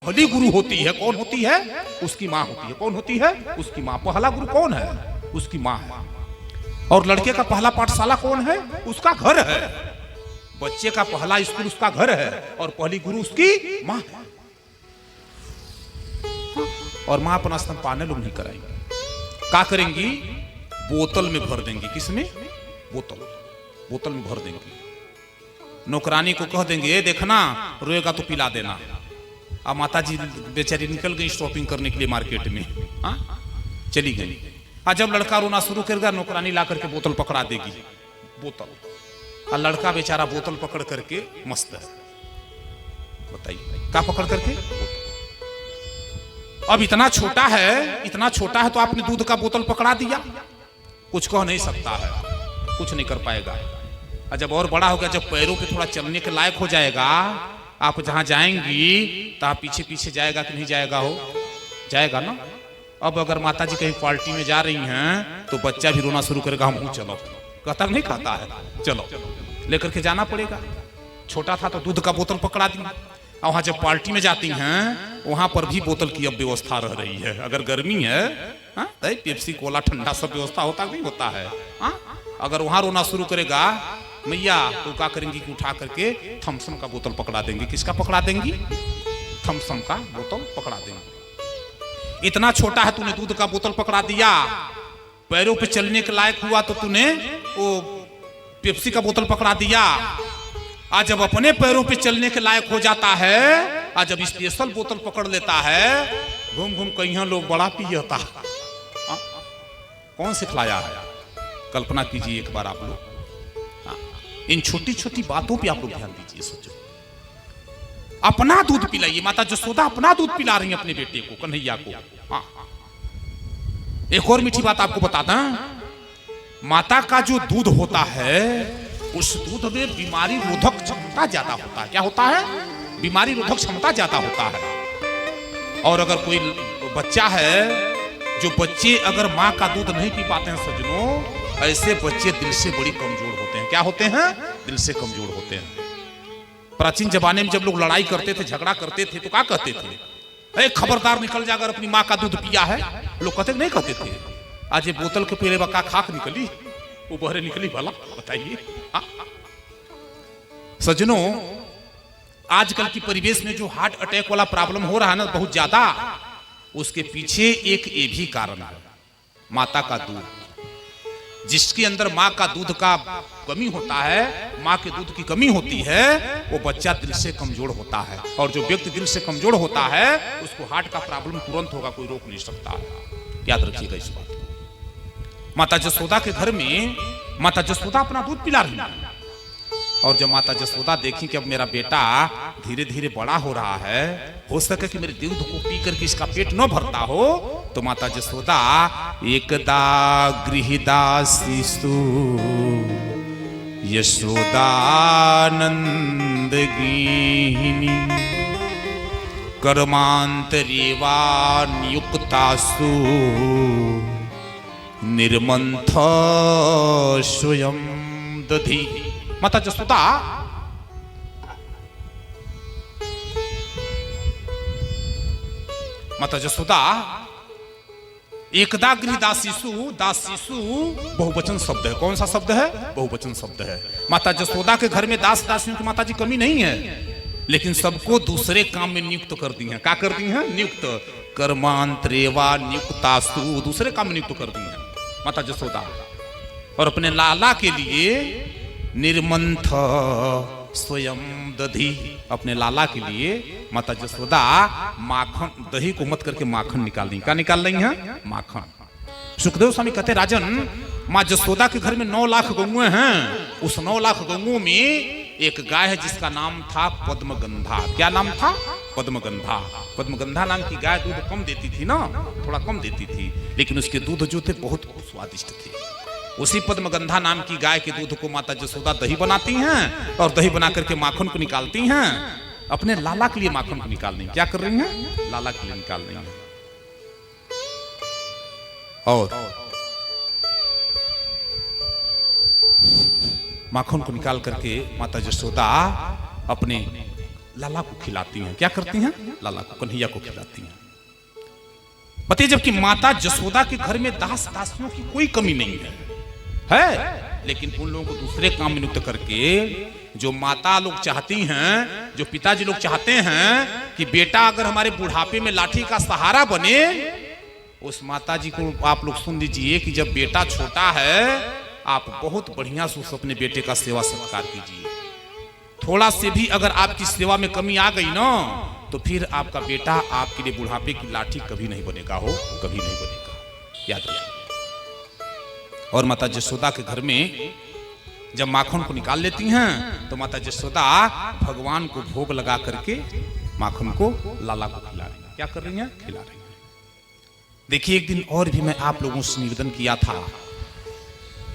पहली गुरु होती है, कौन होती है? उसकी माँ होती है। कौन होती है? उसकी माँ। पहला गुरु कौन है? उसकी माँ है। और लड़के का पहला पाठशाला कौन है? उसका घर है। बच्चे का पहला स्कूल उसका घर है और पहली गुरु उसकी माँ है। और माँ अपना स्तनपान लोग नहीं कराएंगे। क्या करेंगी? बोतल में भर देंगी। किसमें? बोतल में भर देंगी। नौकरानी को कह देंगे, देखना रोएगा तो पिला देना। अब माता जी बेचारी निकल गई शॉपिंग करने के लिए मार्केट में, चली गई। जब लड़का रोना शुरू करेगा, नौकरानी ला करके बोतल पकड़ा देगी। बोतल, और लड़का बेचारा बोतल पकड़ करके मस्त है। बताइए क्या पकड़ करके? अब इतना छोटा है तो आपने दूध का बोतल पकड़ा दिया, कुछ कह नहीं सकता है, कुछ नहीं कर पाएगा। और जब और बड़ा हो गया, जब पैरों पे थोड़ा चलने के लायक हो जाएगा, आप जहां जाएंगी तो आप पीछे पीछे जाएगा कि नहीं जाएगा? हो जाएगा ना। अब अगर माता जी कहीं पार्टी में जा रही हैं तो बच्चा भी रोना शुरू करेगा, हम चलो। कहता नहीं खाता है, चलो लेकर के जाना पड़ेगा। छोटा था तो दूध का बोतल पकड़ा दी। और वहां जब पार्टी में जाती हैं वहां पर भी बोतल की अब व्यवस्था रह रही है। अगर गर्मी है पेप्सी कोला ठंडा सब व्यवस्था होता नहीं होता है। अगर वहां रोना शुरू करेगा मैया तो क्या करेंगी कि उठा करके थम्सन का बोतल पकड़ा देंगे। किसका पकड़ा देंगी? थम्सन का बोतल पकड़ा देंगे। इतना छोटा है, तूने दूध का बोतल पकड़ा दिया, पैरों पे चलने के लायक हुआ तो तूने वो पेप्सी का बोतल पकड़ा दिया। आज जब अपने पैरों पे चलने के लायक हो जाता है, आज जब स्पेशल बोतल पकड़ लेता है, घूम घूम कहीं लोग बड़ा पियता। कौन सिखलाया है? कल्पना कीजिए एक बार आप लोग। इन छोटी छोटी बातों पे आप लोग ध्यान दीजिए। सोचो, अपना दूध पिलाइए। माता जसोदा अपना दूध पिला रही है अपने बेटे को, कन्हैया को। एक और मीठी बात आपको बताता, माता का जो दूध होता है उस दूध में बीमारी रोधक क्षमता ज्यादा होता है। क्या होता है? बीमारी रोधक क्षमता ज्यादा होता है। और अगर कोई बच्चा है, जो बच्चे अगर माँ का दूध नहीं पी पाते हैं सज्जनों, ऐसे बच्चे दिल से बड़ी कमजोर होते हैं। क्या होते हैं? दिल से कमजोर होते हैं। प्राचीन जमाने में जब लोग लड़ाई करते थे, झगड़ा करते थे, तो क्या कहते थे? अरे खबरदार निकल जा अगर अपनी माँ का दूध पिया है। लोग कहते नहीं कहते थे? आज ये बोतल के पीले बका खाक निकली, वो बहरे निकली भला। बताइए सज्जनों, आजकल की परिवेश में जो हार्ट अटैक वाला प्रॉब्लम हो रहा है ना बहुत ज्यादा, उसके पीछे एक ये भी कारण है, माता का दूध। जिसके अंदर माँ का दूध का कमी होता है, माँ के दूध की कमी होती है, वो बच्चा दिल से कमजोर होता है। और जो व्यक्ति दिल से कमजोर होता है उसको हार्ट का प्रॉब्लम तुरंत होगा, कोई रोक नहीं सकता है। याद रखिएगा इस बात को। माता जसोदा के घर में माता जसोदा अपना दूध पिला रही है। और जब माता जसोदा देखी कि अब मेरा बेटा धीरे धीरे बड़ा हो रहा है, हो सके कि मेरे दूध को पी करके इसका पेट न भरता हो, तो माता जसोदा एकदा गृहदासीसु यशोदानंद गीहिनी कर्मांतरेवा नियुक्तासु निर्मंथ स्वयं दधी। माता जसोदा एकदा गृहदासीसु, दासीसु बहुवचन शब्द है। कौन सा शब्द है? बहुवचन शब्द है। माता जसोदा के घर में दास दासियों की माता जी कमी नहीं है, लेकिन सबको दूसरे काम में नियुक्त कर दी है। क्या कर दी है? नियुक्त। कर्मांतरेवा नियुक्तासु, दूसरे काम में नियुक्त कर दी है माता जसोदा। और अपने लाला के लिए निर्मंथ स्वयं दधी, अपने लाला के लिए माता जसोदा माखन, दही को मत करके माखन निकाल दी। क्या निकाल रही हैं? माखन। सुखदेव स्वामी कहते, राजन माँ जसोदा के घर में 9 लाख गौएं हैं। उस 9 लाख गौओं में एक गाय है जिसका नाम था पद्मगंधा। क्या नाम था? पद्मगंधा। पद्मगंधा नाम की गाय दूध कम देती थी ना, थोड़ा कम देती थी, लेकिन उसके दूध जो थे बहुत स्वादिष्ट थे। उसी पद्मगंधा नाम की गाय के दूध को माता जसोदा दही बनाती हैं, और दही बना करके माखन को निकालती हैं। अपने लाला के लिए माखन को निकाल रही हैं। क्या कर रही हैं? लाला के लिए निकाल रही हैं। और माखन को निकाल करके माता जसोदा अपने लाला को खिलाती हैं। क्या करती हैं? लाला को, कन्हैया को खिलाती हैं। बताइए, जबकि माता जसोदा के घर में दास दासियों की कोई कमी नहीं है, लेकिन उन लोगों को दूसरे काम में नियुक्त करके, जो माता लोग चाहती हैं, जो पिताजी लोग चाहते हैं कि बेटा अगर हमारे बुढ़ापे में लाठी का सहारा बने, उस माता जी को आप लोग सुन लीजिए कि जब बेटा छोटा है, आप बहुत बढ़िया से उस अपने बेटे का सेवा सत्कार कीजिए। थोड़ा से भी अगर आपकी सेवा में कमी आ गई ना, तो फिर आपका बेटा आपके लिए बुढ़ापे की लाठी कभी नहीं बनेगा, कभी नहीं बनेगा, याद रखिए। और माता जसोदा के घर में जब माखन को निकाल लेती हैं, तो माता जसोदा भगवान को भोग लगा करके माखन को लाला को खिला रही हैं। क्या कर रही हैं? खिला रही हैं। देखिए, एक दिन और भी मैं आप लोगों से निवेदन किया था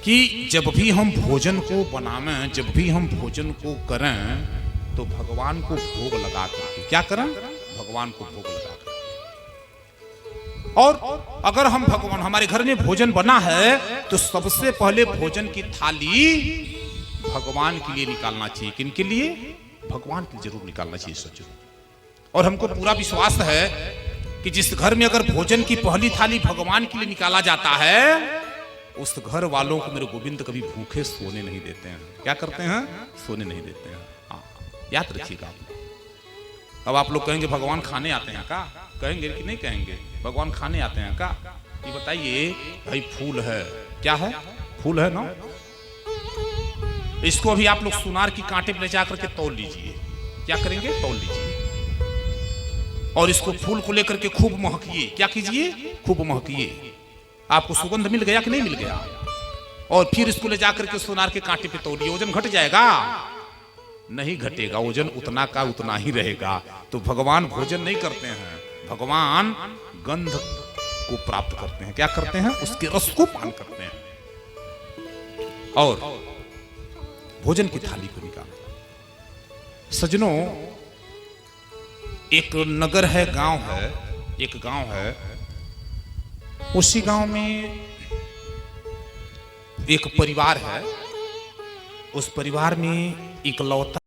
कि जब भी हम भोजन को बनावें, जब भी हम भोजन को करें, तो भगवान को भोग लगा करके, क्या करें? भगवान को भोग लगा करके। और अगर हम भगवान, हमारे घर में भोजन बना है, तो सबसे पहले भोजन की थाली भगवान के लिए निकालना चाहिए। किनके लिए? भगवान के लिए जरूर निकालना चाहिए, सच्चो। और हमको पूरा विश्वास है कि जिस घर में अगर भोजन की पहली थाली भगवान के लिए निकाला जाता है, उस घर वालों को मेरे गोविंद कभी भूखे सोने नहीं देते हैं। क्या करते हैं? सोने नहीं देते हैं। हाँ, याद रखिएगा। अब आप लोग कहेंगे भगवान खाने आते हैं का? कहेंगे कि नहीं कहेंगे? भगवान खाने आते हैं का? ये बताइए भाई, फूल है, क्या है? फूल है ना। इसको अभी आप लोग सुनार की कांटे पे ले जाकर के तौल लीजिए। क्या करेंगे? तौल लीजिए। और इसको फूल को लेकर के खूब महकिए। क्या कीजिए? खूब महकिए। आपको सुगंध मिल गया कि नहीं मिल गया? और फिर इसको ले जाकर के सोनार के कांटे पे तोड़िए। वजन घट जाएगा? नहीं घटेगा, वजन उतना का उतना ही रहेगा। तो भगवान भोजन नहीं करते हैं, भगवान गंध को प्राप्त करते हैं। क्या करते हैं? उसके रस को पान करते हैं। और भोजन की थाली को निकाल। सजनों, एक नगर है, गांव है, एक गांव है। उसी गांव में एक परिवार है। उस परिवार में इकलौता